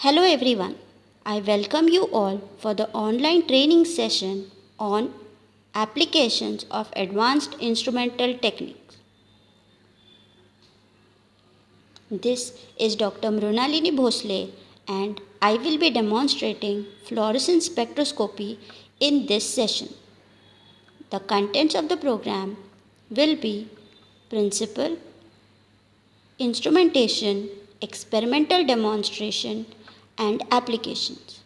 Hello everyone. I welcome you all for the online training session on applications of advanced instrumental techniques. This is Dr. Mrunalini Bhosle and I will be demonstrating fluorescence spectroscopy in this session. The contents of the program will be principle, instrumentation, experimental demonstration and applications.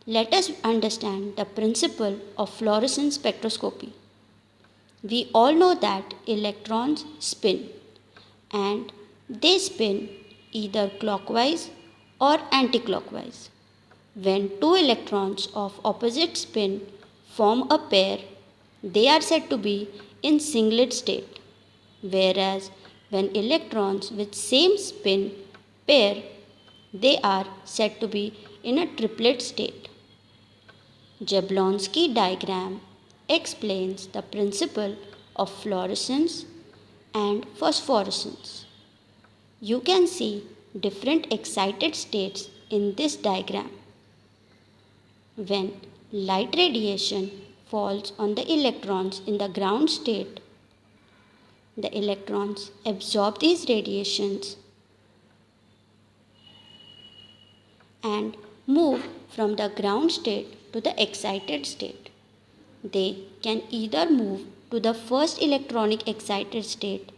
Let us understand the principle of fluorescence spectroscopy. We all know that electrons spin and they spin either clockwise or anticlockwise. When two electrons of opposite spin form a pair, they are said to be in singlet state, whereas when electrons with same spin pair, they are said to be in a triplet state. Jablonski diagram explains the principle of fluorescence and phosphorescence. You can see different excited states in this diagram. When light radiation falls on the electrons in the ground state, the electrons absorb these radiations and move from the ground state to the excited state. They can either move to the first electronic excited state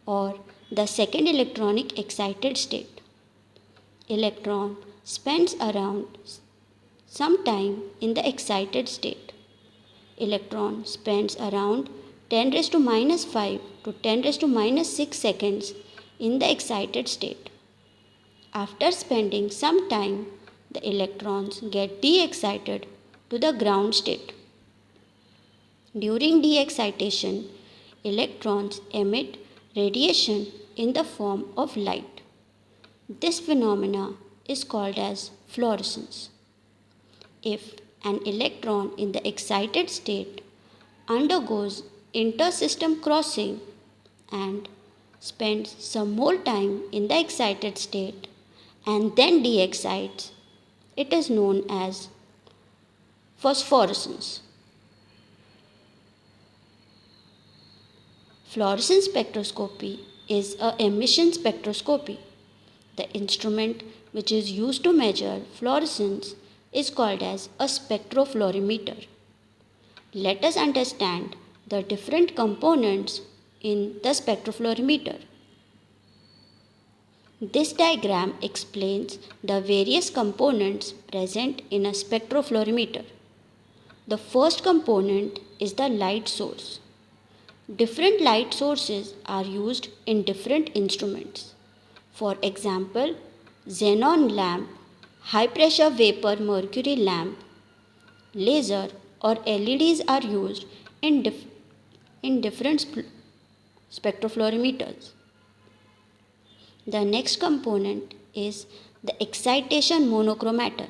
or the second electronic excited state. Electron spends around some time in the excited state. Electron spends around 10 raised to minus 5 to 10 raised to minus 6 seconds in the excited state. After spending some time, the electrons get de-excited to the ground state. During de-excitation, electrons emit radiation in the form of light. This phenomena is called as fluorescence. If an electron in the excited state undergoes intersystem crossing and spends some more time in the excited state and then de-excites, it is known as phosphorescence. Fluorescence spectroscopy is an emission spectroscopy. The instrument which is used to measure fluorescence is called as a spectrofluorimeter. Let us understand the different components in the spectrofluorimeter. This diagram explains the various components present in a spectrofluorimeter. The first component is the light source. Different light sources are used in different instruments. For example, xenon lamp, high pressure vapor mercury lamp, laser or LEDs are used in different spectrofluorimeters. The next component is the excitation monochromator.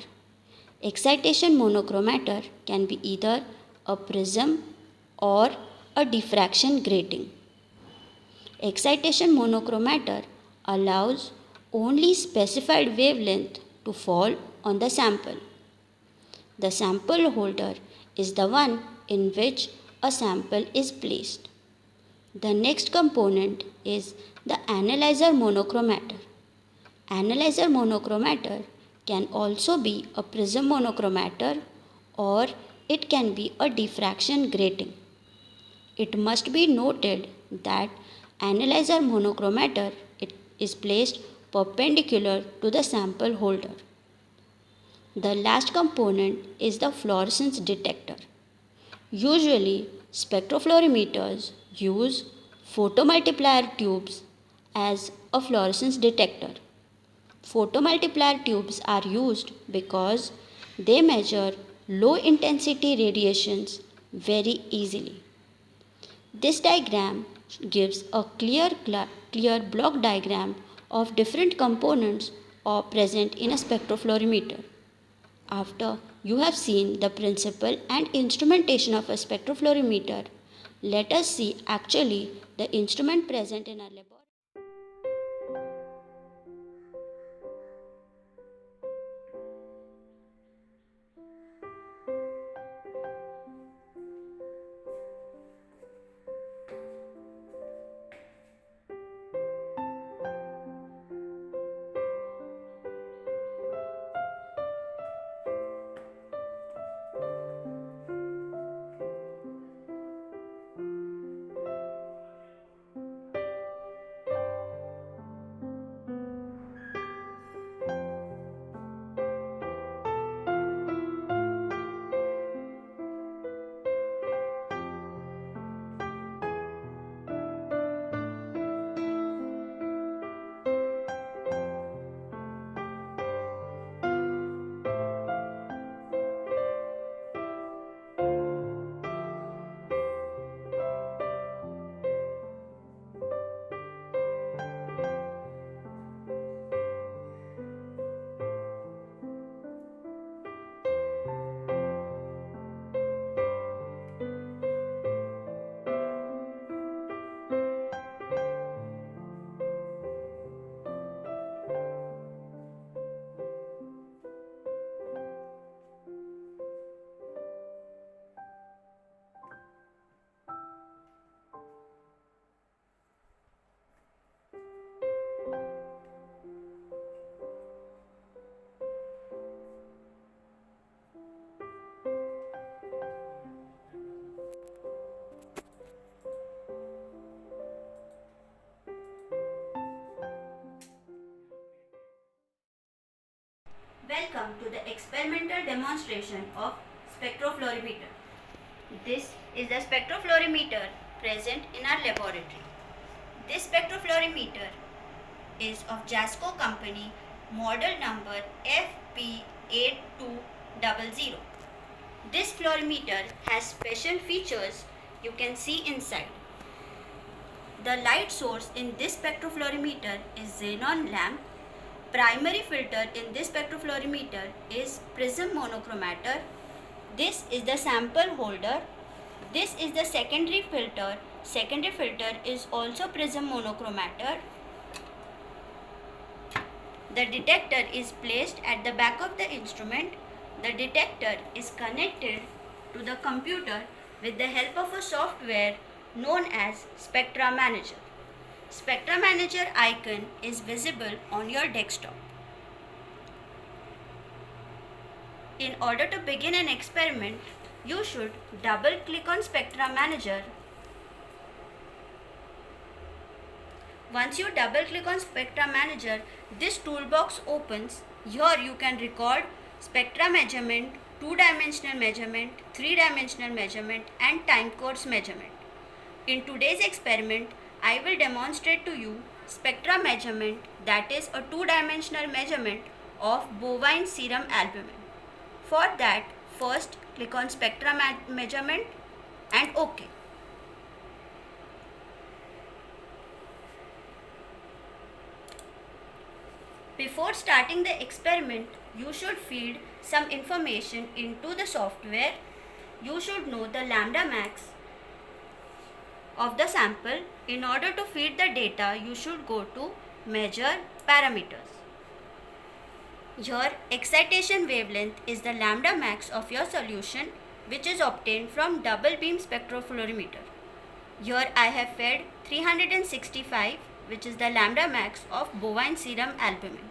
Excitation monochromator can be either a prism or a diffraction grating. Excitation monochromator allows only specified wavelength to fall on the sample. The sample holder is the one in which a sample is placed. The next component is the analyzer monochromator. Analyzer monochromator can also be a prism monochromator or it can be a diffraction grating. It must be noted that analyzer monochromator is placed perpendicular to the sample holder. The last component is the fluorescence detector. Usually, spectrofluorimeters use photomultiplier tubes as a fluorescence detector. Photomultiplier tubes are used because they measure low intensity radiations very easily. This diagram gives a clear block diagram of different components are present in a spectrofluorimeter. After you have seen the principle and instrumentation of a spectrofluorimeter, let us see actually the instrument present in our laboratory. Welcome to the experimental demonstration of spectrophlorimeter. This is the spectrophlorimeter present in our laboratory. This spectrophlorimeter is of Jasco company, model number FP8200. This fluorimeter has special features you can see inside. The light source in this spectrophlorimeter is xenon lamp. Primary filter in this spectrophlorimeter is prism monochromator. This is the sample holder. This is the secondary filter. Secondary filter is also prism monochromator. The detector is placed at the back of the instrument. The detector is connected to the computer with the help of a software known as Spectra Manager. Spectra Manager icon is visible on your desktop. In order to begin an experiment, you should double click on Spectra Manager. Once you double click on Spectra Manager, this toolbox opens. Here you can record spectra measurement, 2-dimensional measurement, 3-dimensional measurement and time course measurement. In today's experiment, I will demonstrate to you spectra measurement, that is a 2-dimensional measurement of bovine serum albumin. For that, first click on spectra measurement and OK. Before starting the experiment, you should feed some information into the software. You should know the lambda max of the sample. In order to feed the data, you should go to measure parameters. Your excitation wavelength is the lambda max of your solution, which is obtained from double beam spectrophlorimeter. Here I have fed 365, which is the lambda max of bovine serum albumin.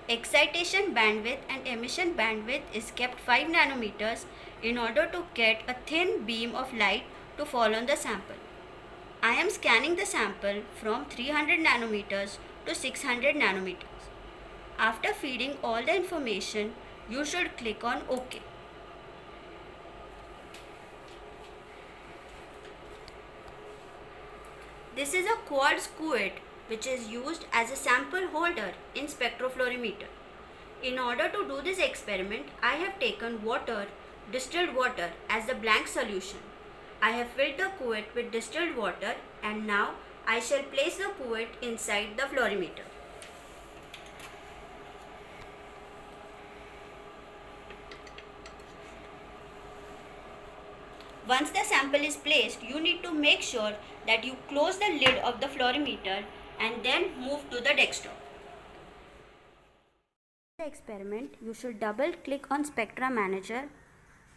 Excitation bandwidth and emission bandwidth is kept 5 nanometers in order to get a thin beam of light to fall on the sample. I am scanning the sample from 300 nanometers to 600 nanometers. After feeding all the information, you should click on OK. This is a quartz cuvette which is used as a sample holder in spectrophlorimeter. In order to do this experiment, I have taken water, distilled water as the blank solution. I have filled the cuvette with distilled water and now I shall place the cuvette inside the fluorimeter. Once the sample is placed, you need to make sure that you close the lid of the fluorimeter and then move to the desktop. For the experiment, you should double click on Spectra Manager.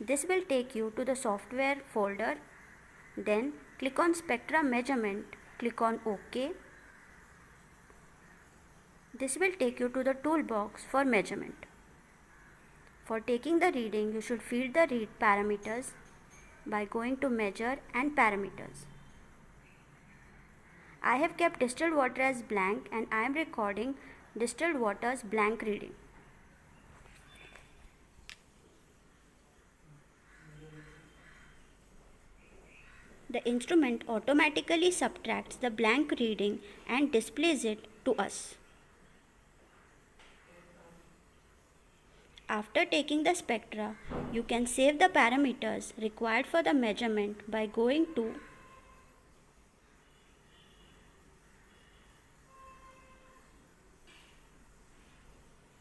This will take you to the software folder. Then click on Spectra Measurement, click on OK. This will take you to the toolbox for measurement. For taking the reading, you should feed the read parameters by going to measure and parameters. I have kept distilled water as blank and I am recording distilled water's blank reading. The instrument automatically subtracts the blank reading and displays it to us. After taking the spectra, you can save the parameters required for the measurement by going to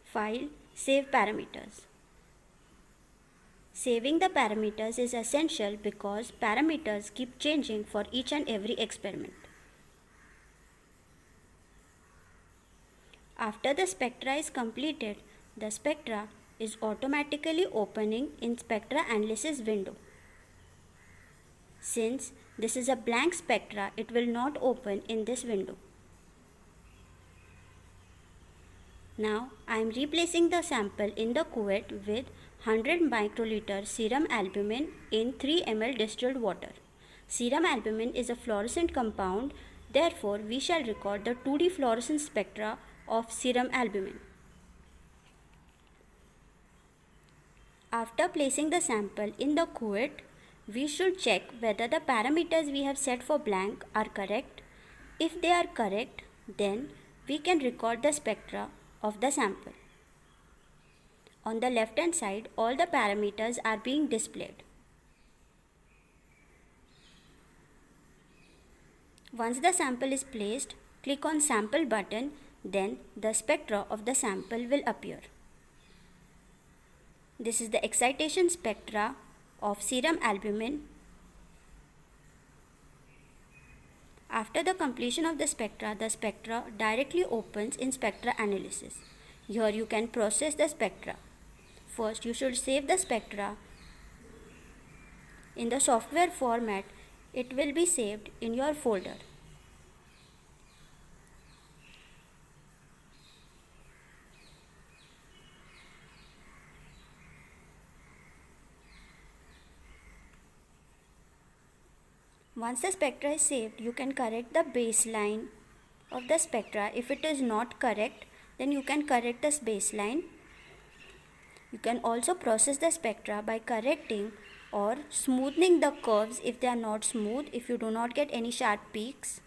File, Save Parameters. Saving the parameters is essential because parameters keep changing for each and every experiment. After the spectra is completed, the spectra is automatically opening in Spectra Analysis window. Since this is a blank spectra, it will not open in this window. Now I am replacing the sample in the cuvette with 100 microliter serum albumin in 3 ml distilled water. Serum albumin is a fluorescent compound, therefore we shall record the 2D fluorescence spectra of serum albumin. After placing the sample in the cuvette, we should check whether the parameters we have set for blank are correct. If they are correct, then we can record the spectra of the sample. On the left hand side, all the parameters are being displayed. Once the sample is placed, click on Sample button, then the spectra of the sample will appear. This is the excitation spectra of serum albumin. After the completion of the spectra directly opens in spectra analysis. Here you can process the spectra. First, you should save the spectra in the software format. It will be saved in your folder. Once the spectra is saved, you can correct the baseline of the spectra. If it is not correct, then you can correct this baseline. You can also process the spectra by correcting or smoothing the curves if they are not smooth, if you do not get any sharp peaks.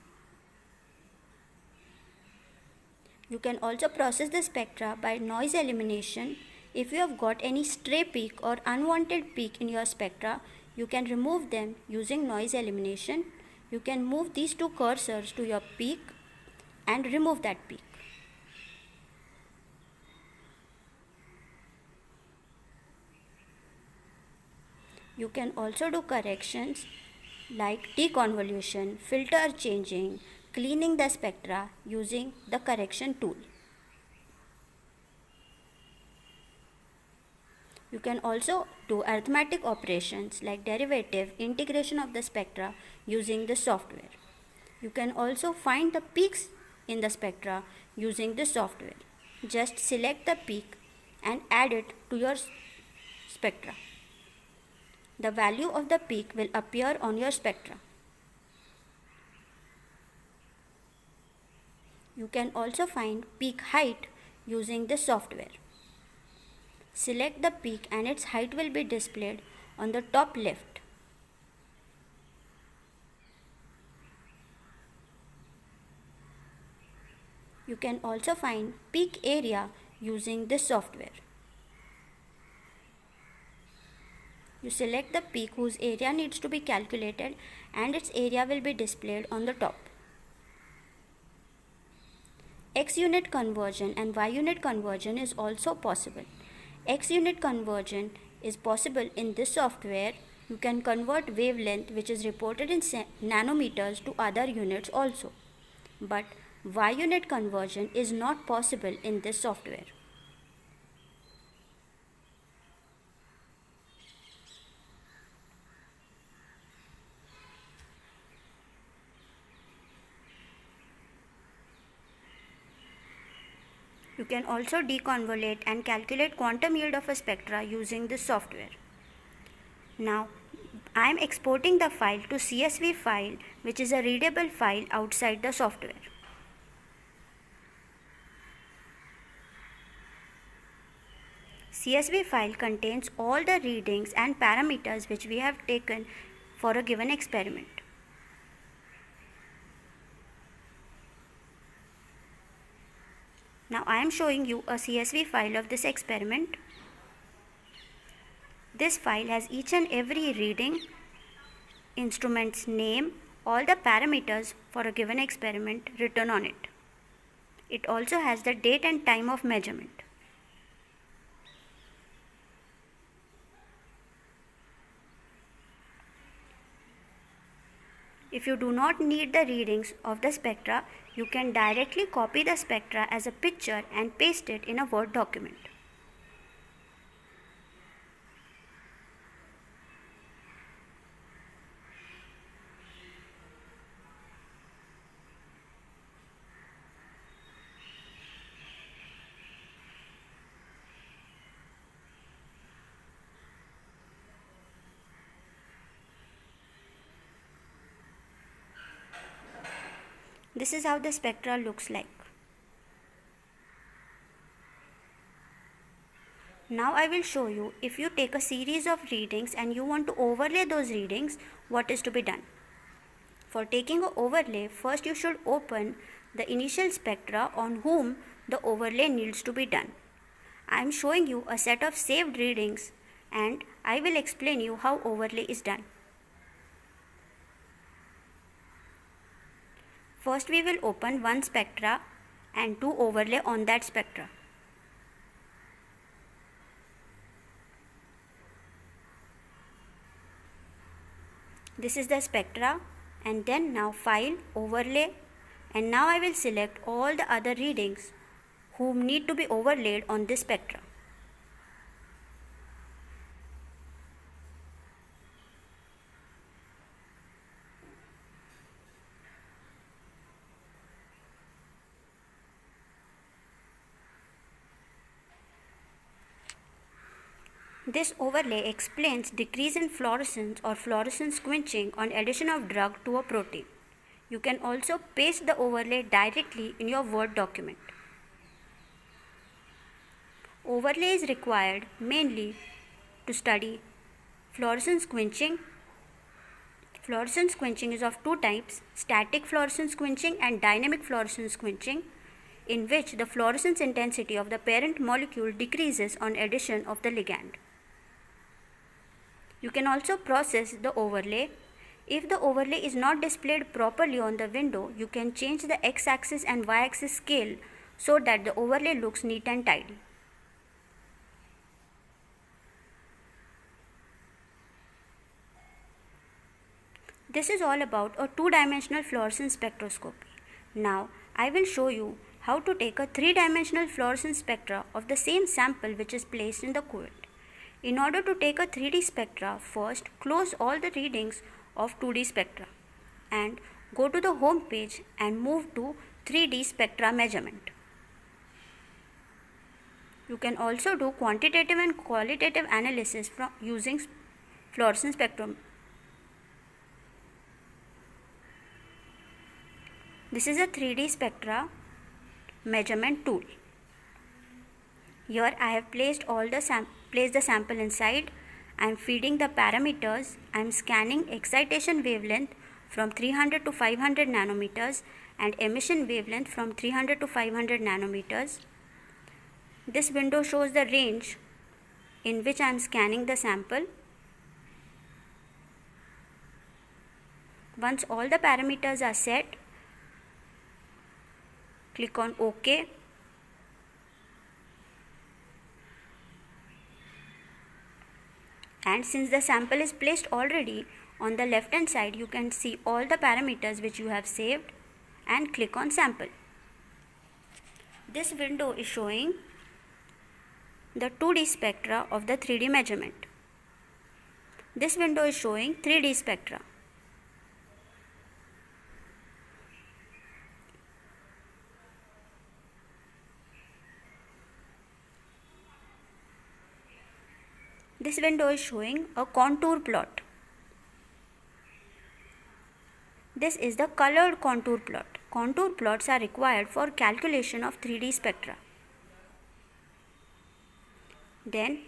You can also process the spectra by noise elimination. If you have got any stray peak or unwanted peak in your spectra, you can remove them using noise elimination. You can move these two cursors to your peak and remove that peak. You can also do corrections like deconvolution, filter changing, cleaning the spectra using the correction tool. You can also do arithmetic operations like derivative, integration of the spectra using the software. You can also find the peaks in the spectra using the software. Just select the peak and add it to your spectra. The value of the peak will appear on your spectra. You can also find peak height using this software. Select the peak and its height will be displayed on the top left. You can also find peak area using this software. You select the peak whose area needs to be calculated and its area will be displayed on the top. X unit conversion and Y unit conversion is also possible. X unit conversion is possible in this software. You can convert wavelength which is reported in nanometers to other units also. But Y unit conversion is not possible in this software. You can also deconvolute and calculate quantum yield of a spectra using this software. Now, I am exporting the file to CSV file, which is a readable file outside the software. CSV file contains all the readings and parameters which we have taken for a given experiment. Now I am showing you a CSV file of this experiment. This file has each and every reading, instrument's name, all the parameters for a given experiment written on it. It also has the date and time of measurement. If you do not need the readings of the spectra, you can directly copy the spectra as a picture and paste it in a Word document. This is how the spectra looks like. Now I will show you, if you take a series of readings and you want to overlay those readings, what is to be done. For taking an overlay, first you should open the initial spectra on whom the overlay needs to be done. I am showing you a set of saved readings and I will explain you how overlay is done. First we will open one spectra and do overlay on that spectra. This is the spectra, and then now file, overlay, and now I will select all the other readings whom need to be overlaid on this spectra. This overlay explains decrease in fluorescence or fluorescence quenching on addition of drug to a protein. You can also paste the overlay directly in your Word document. Overlay is required mainly to study fluorescence quenching. Fluorescence quenching is of two types: static fluorescence quenching and dynamic fluorescence quenching, in which the fluorescence intensity of the parent molecule decreases on addition of the ligand. You can also process the overlay. If the overlay is not displayed properly on the window, you can change the x-axis and y-axis scale so that the overlay looks neat and tidy. This is all about a two-dimensional fluorescence spectroscopy. Now, I will show you how to take a three-dimensional fluorescence spectra of the same sample which is placed in the cuvette. In order to take a 3D spectra, first close all the readings of 2D spectra and go to the home page and move to 3D spectra measurement. You can also do quantitative and qualitative analysis from using fluorescence spectrum. This is a 3D spectra measurement tool. Here I have placed the sample inside. I am feeding the parameters. I am scanning excitation wavelength from 300 to 500 nanometers and emission wavelength from 300 to 500 nanometers. This window shows the range in which I am scanning the sample. Once all the parameters are set, click on OK. And since the sample is placed already, on the left hand side you can see all the parameters which you have saved and click on sample. This window is showing the 2D spectra of the 3D measurement. This window is showing 3D spectra. This window is showing a contour plot. This is the colored contour plot. Contour plots are required for calculation of 3D spectra. Then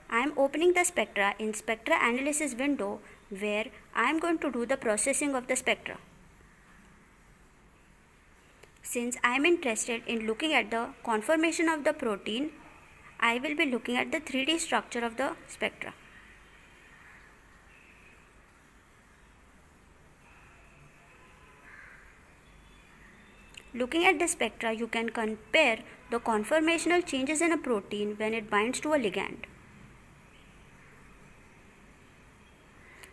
I am opening the spectra in spectra analysis window where I am going to do the processing of the spectra. Since I am interested in looking at the conformation of the protein, I will be looking at the 3D structure of the spectra. Looking at the spectra, you can compare the conformational changes in a protein when it binds to a ligand.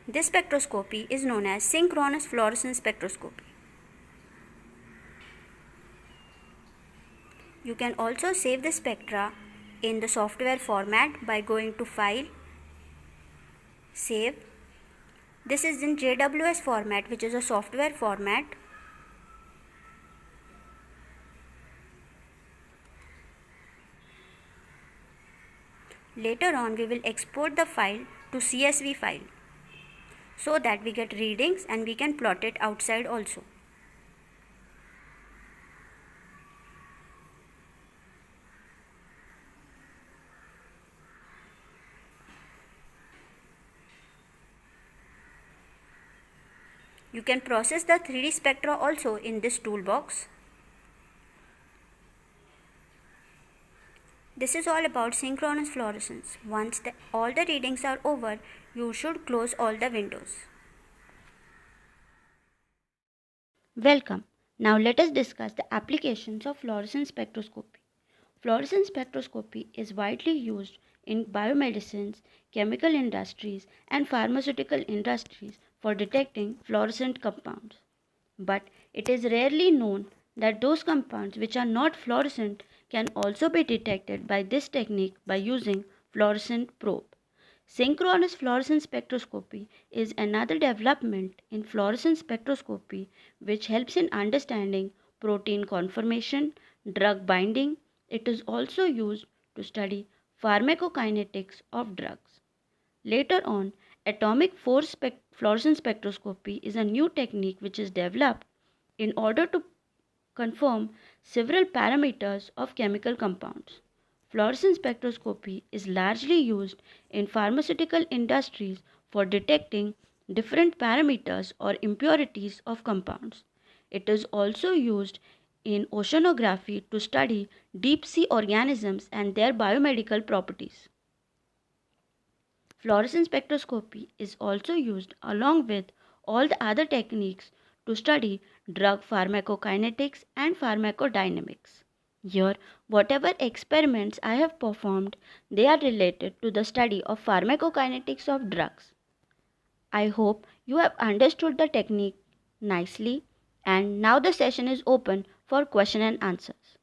This spectroscopy is known as synchronous fluorescence spectroscopy. You can also save the spectra in the software format by going to File, Save. This is in JWS format, which is a software format. Later on, we will export the file to CSV file so that we get readings and we can plot it outside also. You can process the 3D spectra also in this toolbox. This is all about synchronous fluorescence. Once all the readings are over, you should close all the windows. Welcome. Now let us discuss the applications of fluorescence spectroscopy. Fluorescence spectroscopy is widely used in biomedicines, chemical industries, and pharmaceutical industries for detecting fluorescent compounds. But it is rarely known that those compounds which are not fluorescent can also be detected by this technique by using fluorescent probe. Synchronous fluorescence spectroscopy is another development in fluorescence spectroscopy which helps in understanding protein conformation, drug binding. It is also used to study pharmacokinetics of drugs. Later on, atomic force fluorescence spectroscopy is a new technique which is developed in order to confirm several parameters of chemical compounds. Fluorescence spectroscopy is largely used in pharmaceutical industries for detecting different parameters or impurities of compounds. It is also used in oceanography to study deep sea organisms and their biomedical properties. Fluorescence spectroscopy is also used along with all the other techniques to study drug pharmacokinetics and pharmacodynamics. Here, whatever experiments I have performed, they are related to the study of pharmacokinetics of drugs. I hope you have understood the technique nicely, and now the session is open for question and answers.